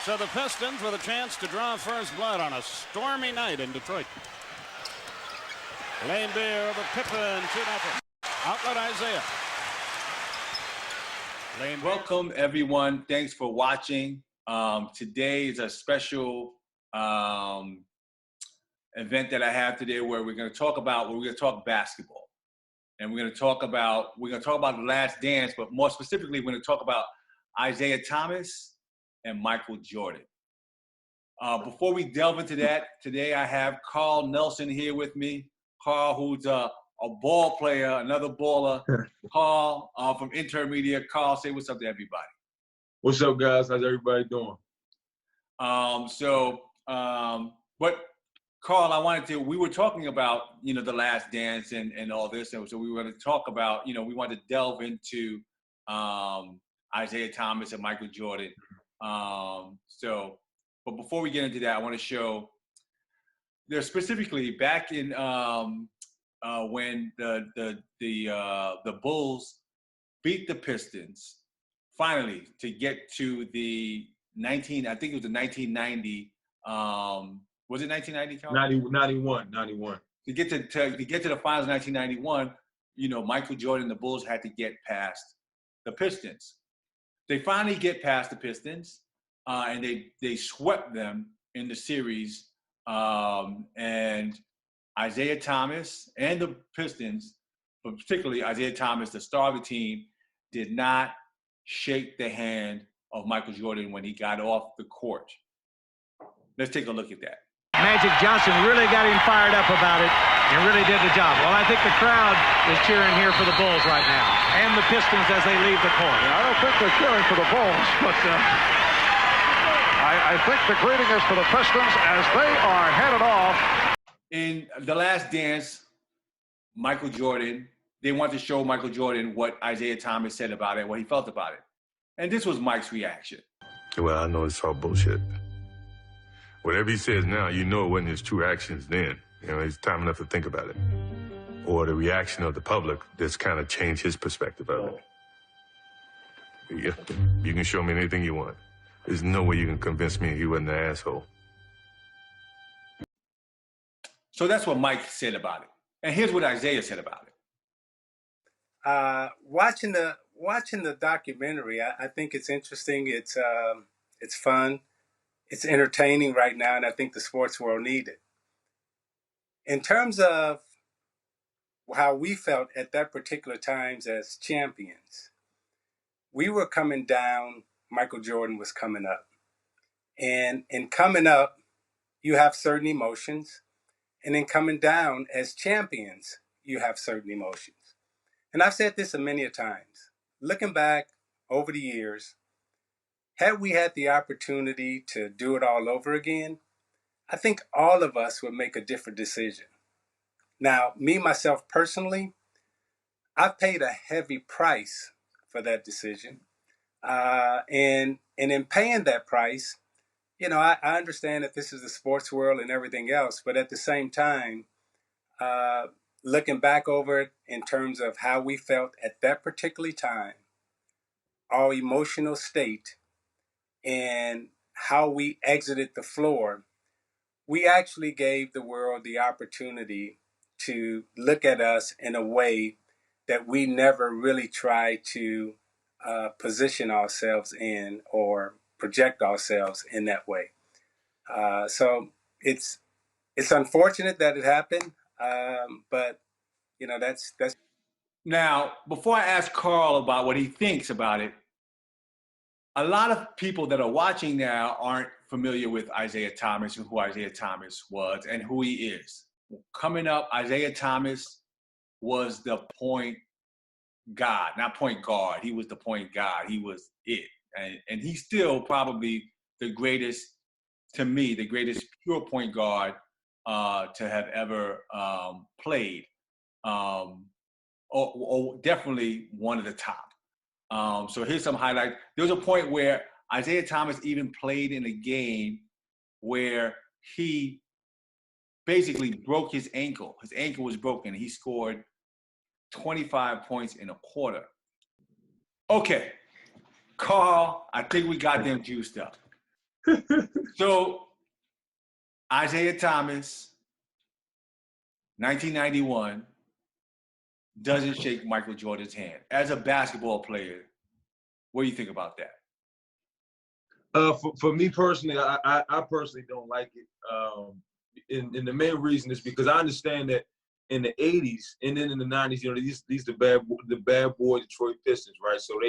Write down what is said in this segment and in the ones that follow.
So the Pistons with a chance to draw first blood on a stormy night in Detroit. Lane Beer over Pippen, 2-0. Outlet Isaiah. Lane Beer. Welcome everyone. Thanks for watching. Today is a special event that I have today where we're going to talk basketball. And we're going to talk about The Last Dance, but more specifically, we're going to talk about Isaiah Thomas and Michael Jordan. Before we delve into that, today I have Karl Nelson here with me. Karl, who's a ball player, another baller. Karl from Intermedia. Karl, say what's up to everybody. What's up, guys? How's everybody doing? We were talking about, The Last Dance and all this. And so we were going to talk about, we wanted to delve into Isaiah Thomas and Michael Jordan. But before we get into that, I want to show there's specifically back in when the Bulls beat the Pistons finally to get to the 1990. Was it 1990? Karl? 91. To get to the finals, 1991. Michael Jordan, the Bulls had to get past the Pistons. They finally get past the Pistons, and they swept them in the series. And Isaiah Thomas and the Pistons, but particularly Isaiah Thomas, the star of the team, did not shake the hand of Michael Jordan when he got off the court. Let's take a look at that. Magic Johnson really got him fired up about it and really did the job. Well, I think the crowd is cheering here for the Bulls right now and the Pistons as they leave the court. Yeah, I don't think they're cheering for the Bulls, but I think the greeting is for the Pistons as they are headed off. In The Last Dance, Michael Jordan, they want to show Michael Jordan what Isaiah Thomas said about it, what he felt about it. And this was Mike's reaction. Well, I know it's all bullshit. Whatever he says now, it wasn't his true actions then. It's time enough to think about it. Or the reaction of the public that's kind of changed his perspective of it. Yeah, you can show me anything you want. There's no way you can convince me he wasn't an asshole. So that's what Mike said about it. And here's what Isaiah said about it. Watching the documentary, I think it's interesting. It's fun. It's entertaining right now, and I think the sports world needs it. In terms of how we felt at that particular times as champions, we were coming down, Michael Jordan was coming up. And in coming up, you have certain emotions. And in coming down as champions, you have certain emotions. And I've said this many a times. Looking back over the years, had we had the opportunity to do it all over again, I think all of us would make a different decision. Now, me, myself personally, I've paid a heavy price for that decision. And in paying that price, I understand that this is the sports world and everything else, but at the same time, looking back over it in terms of how we felt at that particular time, our emotional state, and how we exited the floor, we actually gave the world the opportunity to look at us in a way that we never really tried to position ourselves in or project ourselves in that way. So it's unfortunate that it happened, but that's. Now, before I ask Karl about what he thinks about it, a lot of people that are watching now aren't familiar with Isaiah Thomas and who Isaiah Thomas was and who he is. Coming up, Isaiah Thomas was the point god, not point guard. He was the point god. He was it. And he's still probably the greatest, to me, the greatest pure point guard to have ever played. Or definitely one of the top. So here's some highlights. There was a point where Isaiah Thomas even played in a game where he basically broke his ankle. His ankle was broken. He scored 25 points in a quarter. Okay, Karl, I think we got them juiced up. So, Isaiah Thomas, 1991, doesn't shake Michael Jordan's hand. As a basketball player, what do you think about that? For me personally, I personally don't like it. And the main reason is because I understand that in the 80s and then in the 90s, these the bad boy Detroit Pistons, right? So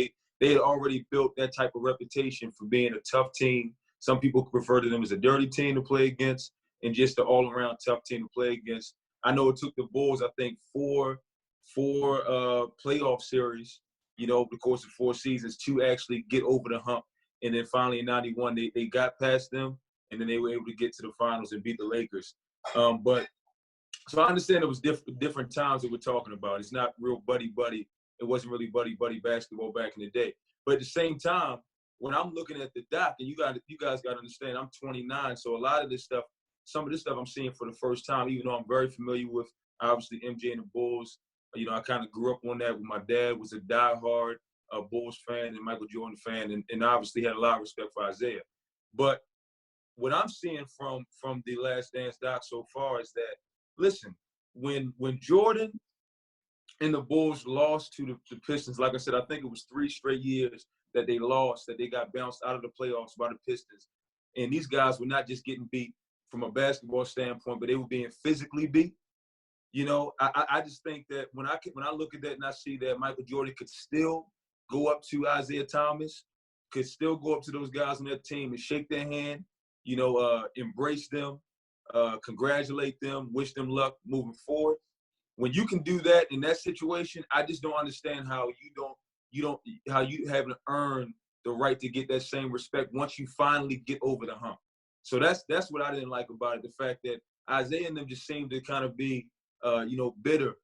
they had already built that type of reputation for being a tough team. Some people refer to them as a dirty team to play against and just an all-around tough team to play against. I know it took the Bulls, I think, four playoff series, over the course of 4 seasons to actually get over the hump. And then finally in 91, they got past them, and then they were able to get to the finals and beat the Lakers. But so I understand it was different times that we're talking about. It's not real buddy-buddy. It wasn't really buddy-buddy basketball back in the day. But at the same time, when I'm looking at the doc, and you guys got to understand, I'm 29, so a lot of this stuff, some of this stuff I'm seeing for the first time, even though I'm very familiar with, obviously, MJ and the Bulls. I kind of grew up on that with my dad, was a diehard Bulls fan and Michael Jordan fan, and obviously had a lot of respect for Isaiah. But what I'm seeing from the Last Dance doc so far is that, listen, when Jordan and the Bulls lost to the Pistons, like I said, I think it was 3 straight years that they lost, that they got bounced out of the playoffs by the Pistons. And these guys were not just getting beat from a basketball standpoint, but they were being physically beat. I just think that when I look at that and I see that Michael Jordan could still go up to Isaiah Thomas, could still go up to those guys on that team and shake their hand, embrace them, congratulate them, wish them luck moving forward. When you can do that in that situation, I just don't understand how you haven't earned the right to get that same respect once you finally get over the hump. So that's what I didn't like about it, the fact that Isaiah and them just seemed to kind of be bitter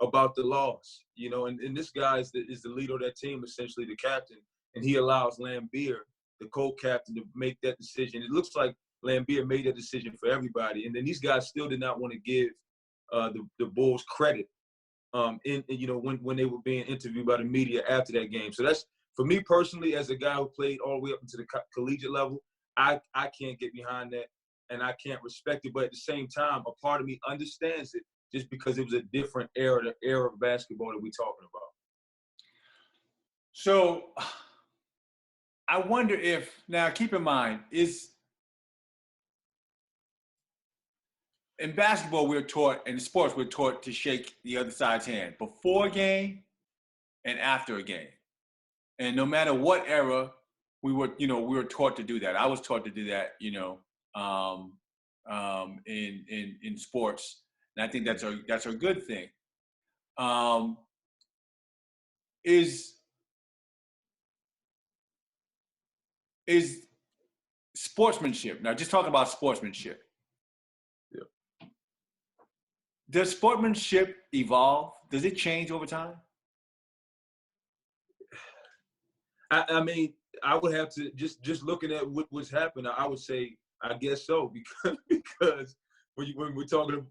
about the loss, and this guy is the leader of that team, essentially the captain, and he allows Lambeer, the co-captain, to make that decision. It looks like Lambeer made that decision for everybody, and then these guys still did not want to give the Bulls credit when they were being interviewed by the media after that game. So that's, for me personally, as a guy who played all the way up into the collegiate level, I can't get behind that, and I can't respect it. But at the same time, a part of me understands it, just because it was a different era of basketball that we're talking about. So I wonder if, now keep in mind, in basketball we're taught, in sports we're taught to shake the other side's hand before a game and after a game. And no matter what era, we were taught to do that. I was taught to do that, in sports. And I think that's a good thing. Is sportsmanship. Now, just talking about sportsmanship. Yeah. Does sportsmanship evolve? Does it change over time? I mean, I would have to just looking at what's happened. I would say, I guess so, because when we're talking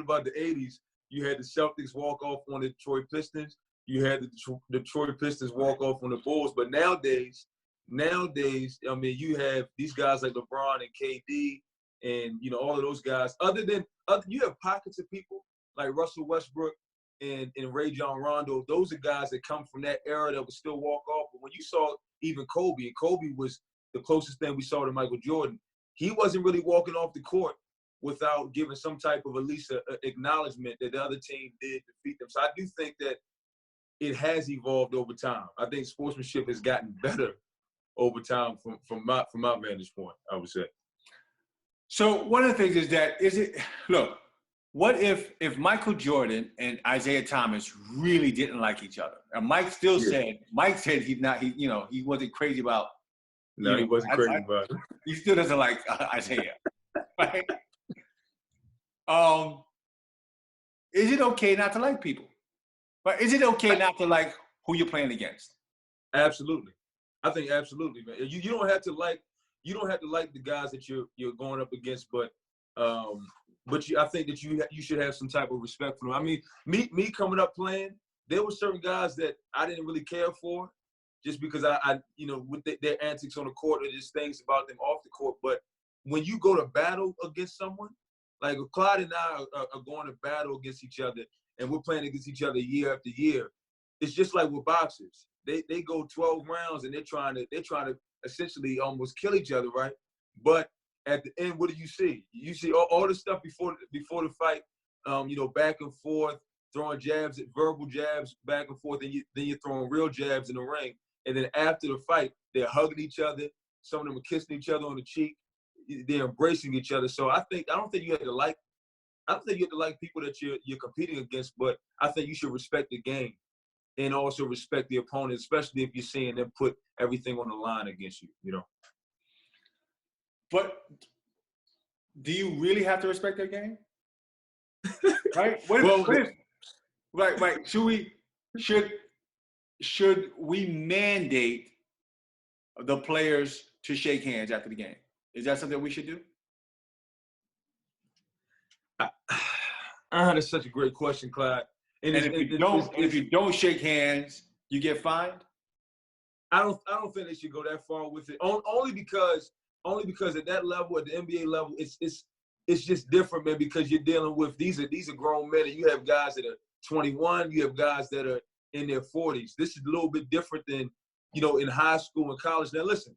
about the 80s, you had the Celtics walk off on the Detroit Pistons. You had the Detroit Pistons walk off on the Bulls. But nowadays, I mean, you have these guys like LeBron and KD and, all of those guys. You have pockets of people like Russell Westbrook and Rajon Rondo. Those are guys that come from that era that would still walk off. But when you saw even Kobe, and Kobe was the closest thing we saw to Michael Jordan, he wasn't really walking off the court without giving some type of at least a acknowledgement that the other team did defeat them. So I do think that it has evolved over time. I think sportsmanship has gotten better over time from my vantage point, I would say. So one of the things is that, what if Michael Jordan and Isaiah Thomas really didn't like each other? And Mike said he wasn't crazy about. No, he wasn't crazy about it. He still doesn't like Isaiah. Right? Is it okay not to like people? But is it okay not to like who you're playing against? Absolutely. I think absolutely, man. You don't have to like the guys that you're going up against, but I think that you should have some type of respect for them. I mean, me coming up playing, there were certain guys that I didn't really care for, just because I with their antics on the court or just things about them off the court. But when you go to battle against someone, like if Clyde and I are going to battle against each other and we're playing against each other year after year, it's just like with boxers. They go 12 rounds and they're trying to essentially almost kill each other, right? But at the end, what do you see? You see all the stuff before the fight, back and forth, throwing jabs, verbal jabs back and forth, and then you're throwing real jabs in the ring. And then after the fight, they're hugging each other. Some of them are kissing each other on the cheek. They're embracing each other. So I don't think you have to like people that you're competing against, but I think you should respect the game and also respect the opponent, especially if you're seeing them put everything on the line against you. But do you really have to respect their game? Right? Right. Should we mandate the players to shake hands after the game? Is that something we should do? That's such a great question, Clyde. And if you don't shake hands, you get fined? I don't think they should go that far with it. Only because at that level, at the NBA level, it's just different, man. Because you're dealing with these are grown men, and you have guys that are 21, you have guys that are in their 40s. This is a little bit different than in high school and college. Now, listen,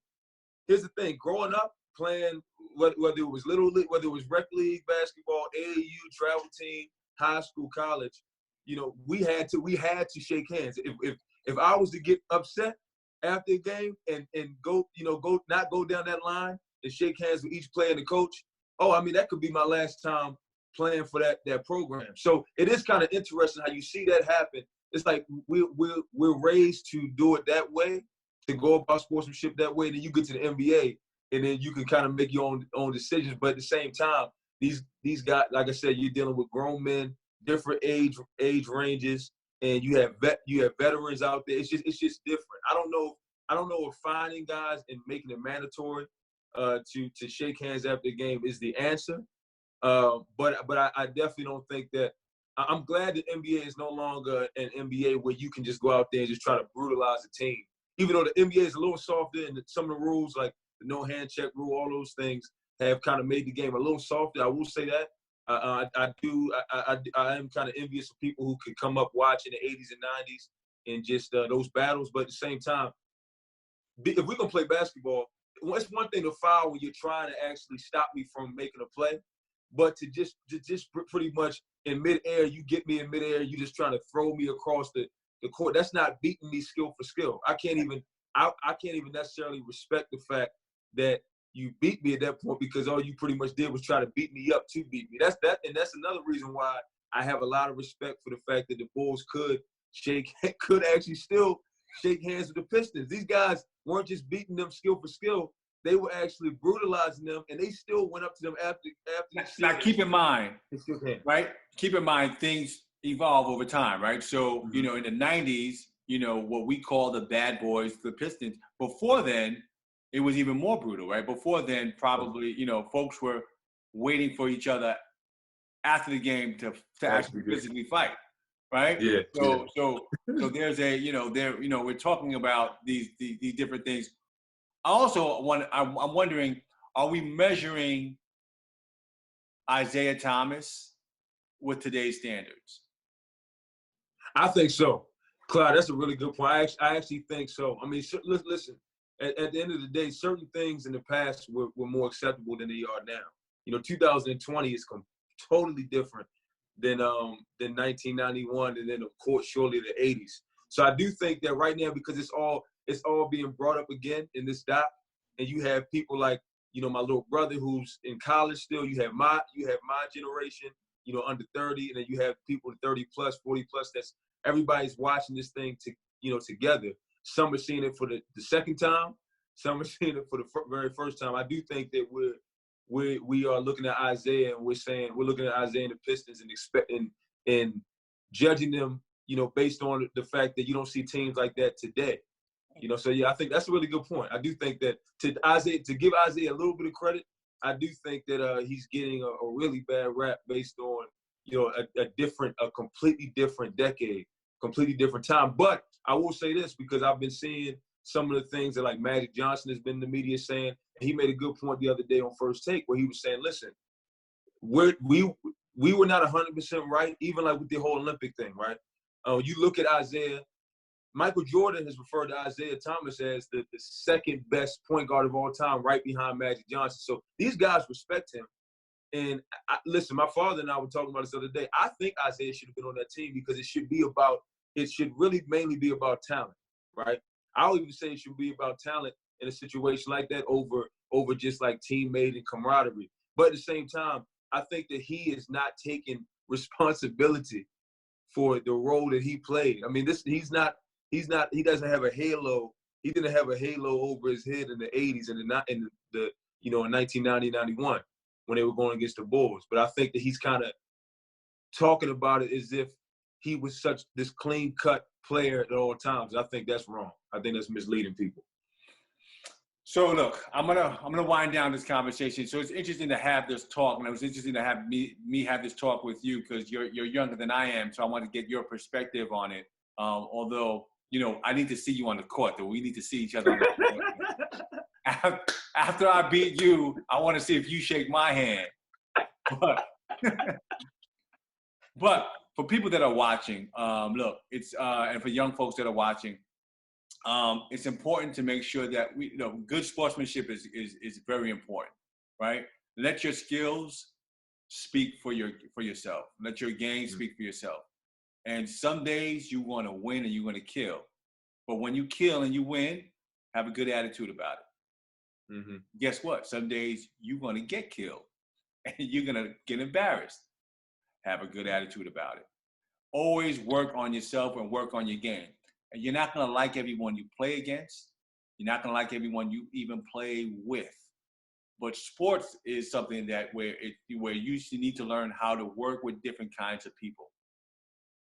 here's the thing: growing up, playing whether it was little league, whether it was rec league basketball, AAU, travel team, high school, college, we had to shake hands. If I was to get upset after a game and go not go down that line and shake hands with each player and the coach, that could be my last time playing for that program. So it is kind of interesting how you see that happen. It's like we're raised to do it that way, to go about sportsmanship that way. And then you get to the NBA, and then you can kind of make your own decisions. But at the same time, these guys, like I said, you're dealing with grown men, different age ranges, and you have veterans out there. It's just different. I don't know if finding guys and making it mandatory to shake hands after the game is the answer. But I definitely don't think that. I'm glad that NBA is no longer an NBA where you can just go out there and just try to brutalize a team. Even though the NBA is a little softer and some of the rules, like the no hand check rule, all those things have kind of made the game a little softer. I will say that. I am kind of envious of people who could come up watching the 80s and 90s and just those battles. But at the same time, if we're going to play basketball, it's one thing to foul when you're trying to actually stop me from making a play. But to just pretty much in midair, you get me in midair, you just trying to throw me across the court. That's not beating me skill for skill. I can't even necessarily respect the fact that you beat me at that point, because all you pretty much did was try to beat me up to beat me. That's another reason why I have a lot of respect for the fact that the Bulls could actually still shake hands with the Pistons. These guys weren't just beating them skill for skill. They were actually brutalizing them, and they still went up to them after. Now, keep in mind, right? Keep in mind, things evolve over time, right? So, in the 90s, what we call the bad boys, the Pistons, before then, it was even more brutal, right? Before then, probably, folks were waiting for each other after the game to actually physically fight, right? Yeah. So there's we're talking about these different things. I'm wondering, are we measuring Isaiah Thomas with today's standards? I think so. Clyde, that's a really good point. I actually think so. I mean, listen, at the end of the day, certain things in the past were more acceptable than they are now. 2020 is totally different than 1991, and then, of course, surely the 80s. So I do think that right now, because it's all being brought up again in this doc, and you have people like, my little brother who's in college still. You have my generation, under 30, and then you have people 30 plus, 40 plus. That's everybody's watching this thing together. Some are seeing it for the second time. Some are seeing it for the very first time. I do think that we are looking at Isaiah, and we're looking at Isaiah and the Pistons and expecting and judging them, based on the fact that you don't see teams like that today. So yeah, I think that's a really good point. I do think that to give Isaiah a little bit of credit, I do think that he's getting a really bad rap based on a completely different decade, completely different time. But I will say this, because I've been seeing some of the things that like Magic Johnson has been in the media saying. He made a good point the other day on First Take where he was saying, listen, we were not 100% right, even like with the whole Olympic thing, right? You look at Isaiah. Michael Jordan has referred to Isaiah Thomas as the second best point guard of all time, right behind Magic Johnson. So these guys respect him. And listen, my father and I were talking about this the other day. I think Isaiah should have been on that team because it should really mainly be about talent, right? I'll even say it should be about talent in a situation like that over just like teammate and camaraderie. But at the same time, I think that he is not taking responsibility for the role that he played. I mean, he doesn't have a halo. He didn't have a halo over his head in the 80s and in 1990, 91 when they were going against the Bulls. But I think that he's kind of talking about it as if he was this clean-cut player at all times. I think that's wrong. I think that's misleading people. So look, I'm gonna wind down this conversation. So it's interesting to have this talk, and it was interesting to have me have this talk with you because you're younger than I am. So I want to get your perspective on it. Although I need to see you on the court, though. We need to see each other on the court. After I beat you, I want to see if you shake my hand. But for people that are watching, look, it's and for young folks that are watching. It's important to make sure that good sportsmanship is very important, right? Let your skills speak for yourself. Let your game speak for yourself. And some days you want to win and you want to kill, but when you kill and you win, have a good attitude about it. Mm-hmm. Guess what? Some days you're going to get killed and you're going to get embarrassed. Have a good attitude about it. Always work on yourself and work on your game. And you're not going to like everyone you play against. You're not going to like everyone you even play with. But sports is something that where you need to learn how to work with different kinds of people.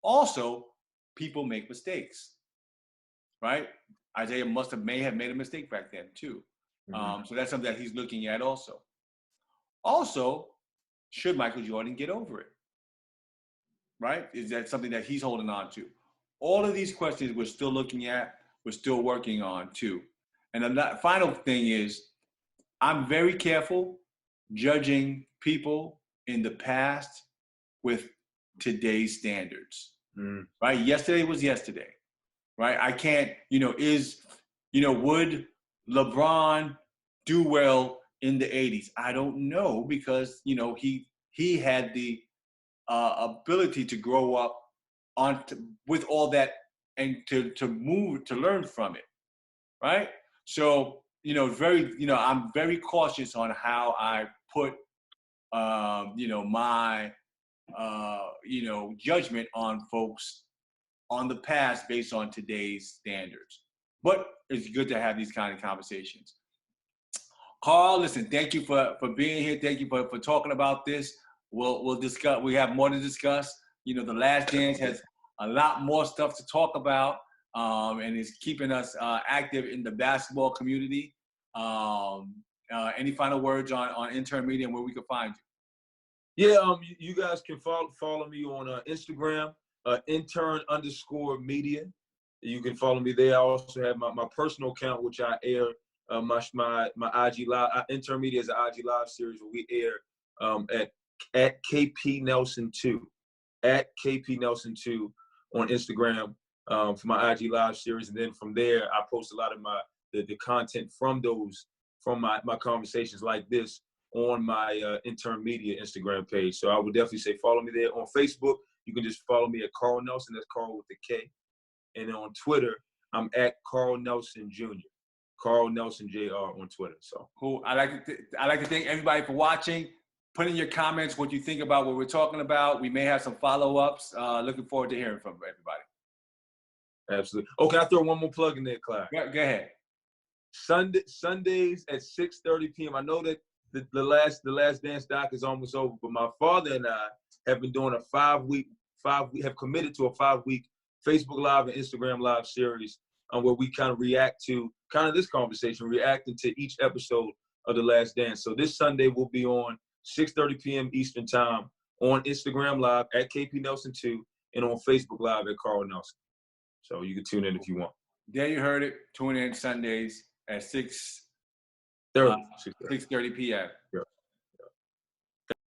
Also, people make mistakes, right? Isaiah may have made a mistake back then too. Mm-hmm. So that's something that he's looking at also. Also, should Michael Jordan get over it? Right? Is that something that he's holding on to? All of these questions we're still looking at, we're still working on too. And the final thing is, I'm very careful judging people in the past with today's standards, right? Yesterday was yesterday, right? I can't, would LeBron do well in the 80s? I don't know because, he had the ability to grow up with all that and to learn from it, right? So, I'm very cautious on how I put, my, judgment on folks on the past based on today's standards. But it's good to have these kind of conversations. Karl, listen, thank you for being here. Thank you for talking about this. We'll discuss. We have more to discuss. The Last Dance has a lot more stuff to talk about, and it's keeping us active in the basketball community. Any final words on Intern Media and where we can find you? Yeah, you guys can follow me on Instagram, intern_media. You can follow me there. I also have my personal account, which I air my IG Live. Intern Media is an IG Live series where we air at KP Nelson 2, at KP Nelson 2 on Instagram for my IG Live series, and then from there I post a lot of the content from my conversations like this on my Intern Media Instagram page. So I would definitely say follow me there. On Facebook, you can just follow me at Karl Nelson. That's Karl with a K. And then on Twitter, I'm at Karl Nelson Jr. Karl Nelson Jr. on Twitter. So cool. I like to thank everybody for watching. Put in your comments what you think about what we're talking about. We may have some follow-ups. Looking forward to hearing from everybody. Absolutely. Okay, I'll throw one more plug in there, Clyde. Go ahead. Sundays at 6:30 p.m. I know that the last Dance doc is almost over, but my father and I have been doing we have committed to a 5-week Facebook Live and Instagram Live series where we kind of react to kind of this conversation, reacting to each episode of The Last Dance. So this Sunday will be on 6:30 p.m. Eastern Time on Instagram Live at KP Nelson 2 and on Facebook Live at Karl Nelson. So you can tune in if you want. There you heard it. Tune in Sundays at 6:30 30. p.m. Yep.